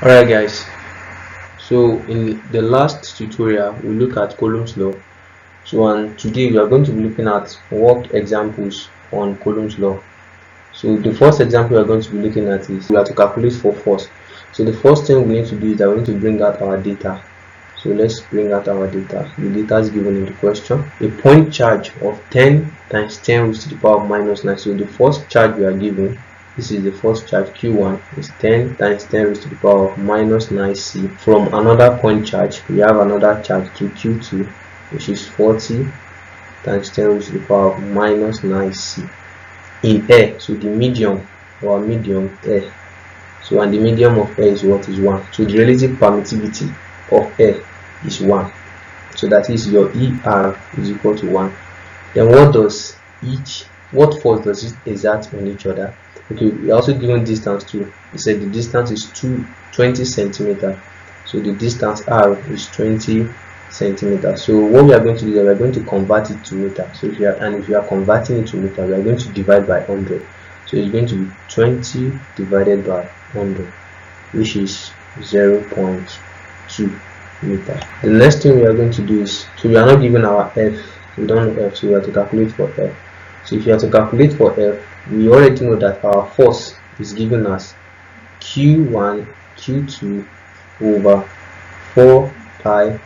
Alright guys, so in the last tutorial we look at Coulomb's law. And today we are going to be looking at worked examples on Coulomb's law. So the first example we are going to be looking at is we have to calculate for force. So the first thing we need to do is that we need to bring out our data. So let's bring out our data. The data is given in the question. A point charge of 10 times 10 raised to the power of minus 9. So the first charge we are given, this is the first charge, Q1, is 10 times 10 raised to the power of minus 9c. From another point charge, we have another charge to Q2, which is 40 times 10 raised to the power of minus 9c. In air, so the medium, or medium, air. So and the medium of air is what? Is 1. So the relative permittivity of air is 1. So that is your ER is equal to 1. Then what force does it exert on each other? Okay, we are also given distance too. We said the distance is 20 centimeters. So the distance R is 20 centimeters. So what we are going to do is we are going to convert it to meter. So if you are converting it to meter, we are going to divide by 100. So it's going to be 20 divided by 100, which is 0.2 meter. The next thing we are going to do is, so we are not given our F. We don't know F, so we have to calculate for F. So if you have to calculate for F, we already know that our force is given as Q1 Q2 over 4 pi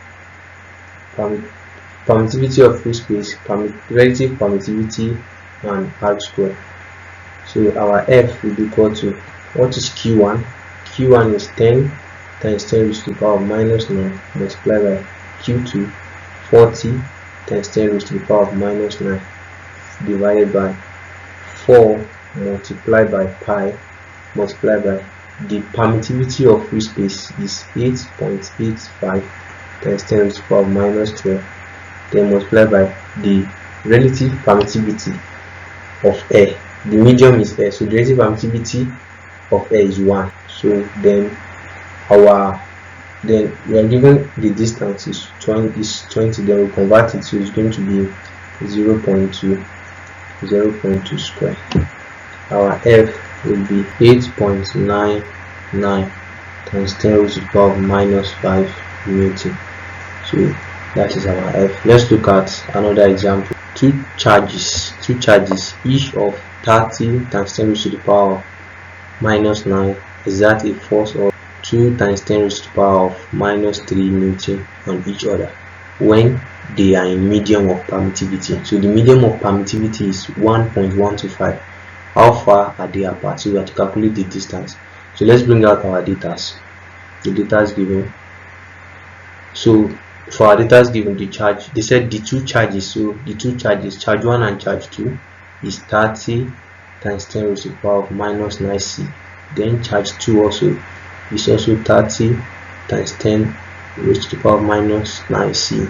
permittivity of free space, relative permittivity, and R square. So our F will be equal to, what is Q1? Q1 is 10 times 10 raised to the power of minus 9 multiplied by Q2, 40 times 10 raised to the power of minus 9 divided by 4 multiplied by pi multiplied by the permittivity of free space is 8.85 times 10 raised to the power of minus 12, then multiplied by the relative permittivity of air. The medium is air, so the relative permittivity of air is 1. So then we are given the distance is 20, then we convert it, so it's going to be 0.2 square. Our F will be 8.99 times 10 raised to the power of minus 5 Newton. So that is our F. Let's look at another example. Two charges, each of 30 times 10 raised to the power of minus 9 exert a force of 2 times 10 raised to the power of minus 3 Newton on each other when they are in medium of permittivity. So the medium of permittivity is 1.125. How far are they apart? So we have to calculate the distance. So let's bring out our data. The data is given. So for our data is given, the charge, they said the two charges. So the two charges, charge 1 and charge 2, is 30 times 10 raised to the power of minus 9c. Then charge 2 also is also 30 times 10 raised to the power of minus 9c.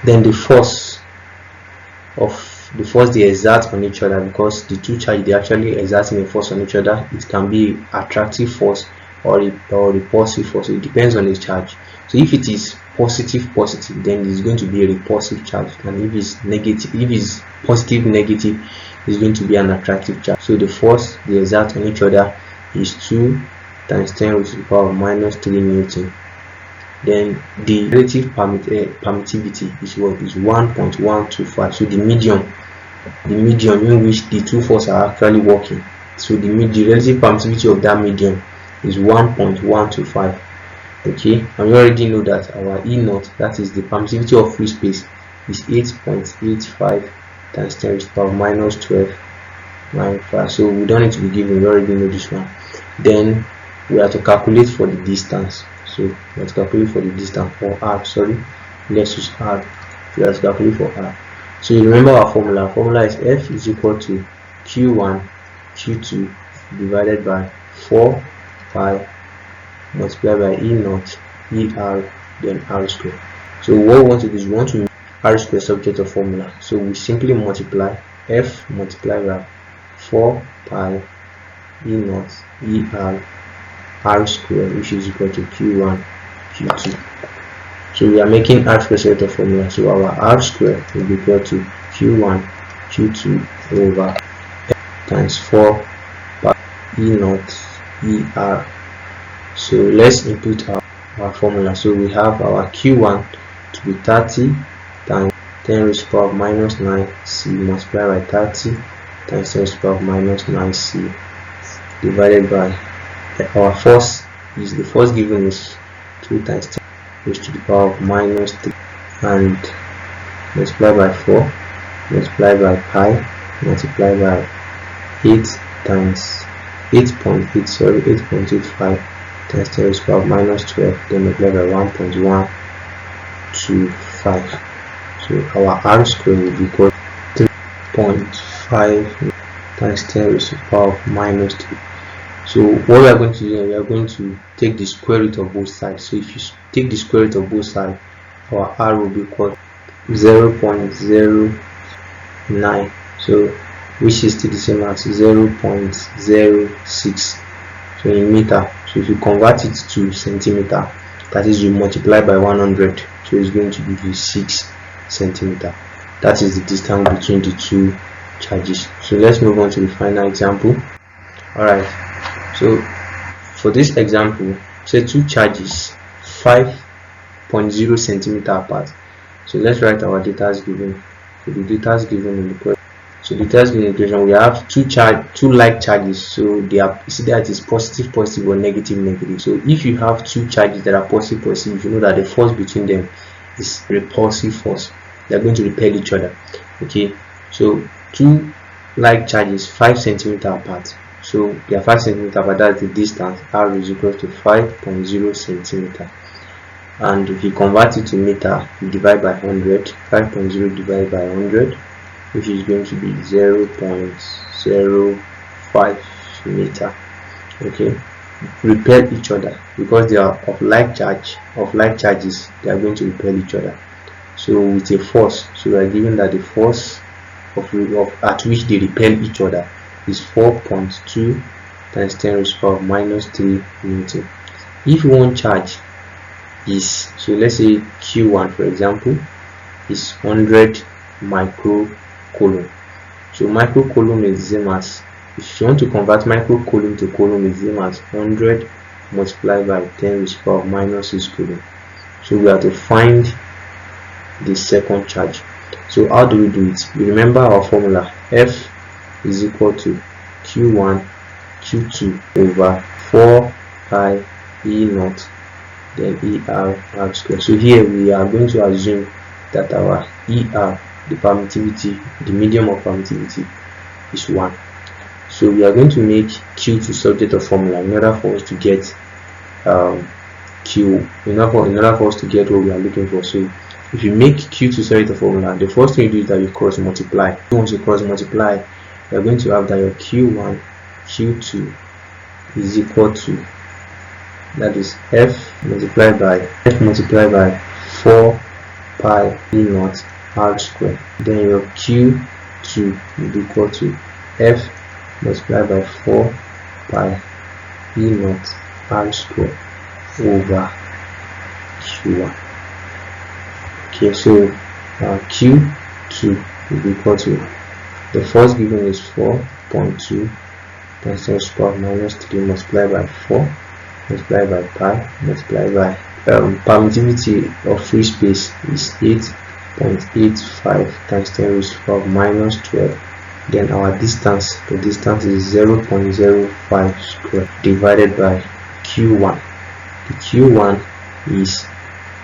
Then the force they exert on each other, because the two charges, they actually exerting a force on each other. It can be attractive force or repulsive force. So it depends on the charge. So if it is positive, then it's going to be a repulsive charge, and if it's negative, if it's positive, it's going to be an attractive charge. So the force they exert on each other is 2 times 10 raised to the power of minus 3 Newton. Then the relative permittivity is what? Is 1.125. So the medium in which the two forces are actually working, so the relative permittivity of that medium is 1.125. okay, and we already know that our E naught, that is the permittivity of free space, is 8.85 times 10 raised to the power of minus 12.95. So we don't need to be given, we already know this one. Then we have to calculate for the distance. So we have to calculate for the distance for R. Let's use R. We have to calculate for R. So you remember our formula. Our formula is F is equal to Q1 Q2 divided by 4 pi multiplied by E naught ER, then R square. So what we want to do is we want to make R square subject of formula. So we simply multiply F multiplied by 4 pi E naught ER R square, which is equal to Q1 Q2. So we are making R square subject of formula. So our R square will be equal to Q1 Q2 over F times 4 pi E naught ER So let's input our formula. So we have our Q1 to be 30 times 10 raised to the power of minus 9c multiplied by 30 times 10 raised to the power of minus 9c divided by our first is the first given is 2 times 10 raised to the power of minus 3 and multiplied by 4 multiplied by pi multiplied by 8 times 8.8 sorry 8.85 times 10 raised to the power of minus 12 then multiplied by 1.125. So our r square will be equal to 3.5 times 10 raised to the power of minus 3. So what we are going to do, we are going to take the square root of both sides. So if you take the square root of both sides, our r will be equal to 0.09, so which is still the same as 0.06, so in meter. So if you convert it to centimeter, that is, you multiply by 100, so it's going to give you 6 centimeter. That is the distance between the two charges. So let's move on to the final example. Alright, so for this example, say two charges 5.0 centimeter apart. So let's write our data as given. So the data is given in the question. So the data given in the question, we have two like charges. So they are, you see that it is positive positive or negative negative. So if you have two charges that are positive positive, you know that the force between them is repulsive force. They are going to repel each other. Okay, so two like charges 5 centimeter apart. So they are 5 centimeter, but that's the distance. R is equal to 5.0 centimeter. And if you convert it to meter, you divide by 100. 5.0 divided by 100, which is going to be 0.05 meter. Okay, repel each other because they are of like charges. They are going to repel each other. So with a force, so we are given that the force at which they repel each other is 4.2 times 10 raised to the power of minus 3 Newton. If one charge is, so let's say Q1 for example, is 100 microcoulomb. So microcoulomb is the same as, if you want to convert microcoulomb to coulomb, is the same as 100 multiplied by 10 raised to the power of minus 6 coulomb. So we have to find the second charge. So how do we do it? You remember our formula, F is equal to Q1 Q2 over 4 pi E naught then ER r square. So here we are going to assume that our ER, the permittivity, the medium of permittivity, is 1. So we are going to make Q2 subject of formula in order for us to get Q, in order for us to get what we are looking for. So if you make Q2 subject of formula, the first thing you do is that you cross multiply. Once you cross multiply, you are going to have that your Q1 Q2 is equal to, that is F multiplied by 4 pi E naught r square. Then your Q2 will be equal to F multiplied by 4 pi E naught r square over Q1. Okay, so Q2 will be equal to, the first given is 4.2 times 10 to the power minus 3 multiplied by 4 multiplied by pi multiplied by permittivity of free space is 8.85 times 10 raised to the power minus 12. Then our distance, the distance is 0.05 square divided by Q1. The Q1 is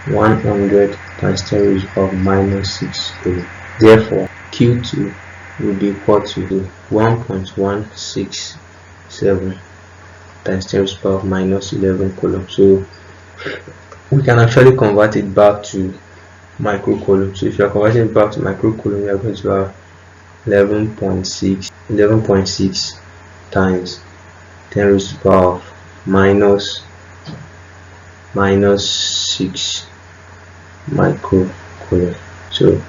100 times 10 raised to the power minus 6 coulomb. Therefore Q2 will be equal to 1.167 times 10 raised to the power minus 11 coulomb. So we can actually convert it back to microcoulomb. So if you are converting it back to microcoulomb, we are going to have 11.6 times 10 raised to the power minus 6 microcoulomb. So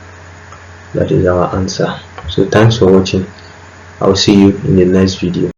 that is our answer. So thanks for watching. I'll see you in the next video.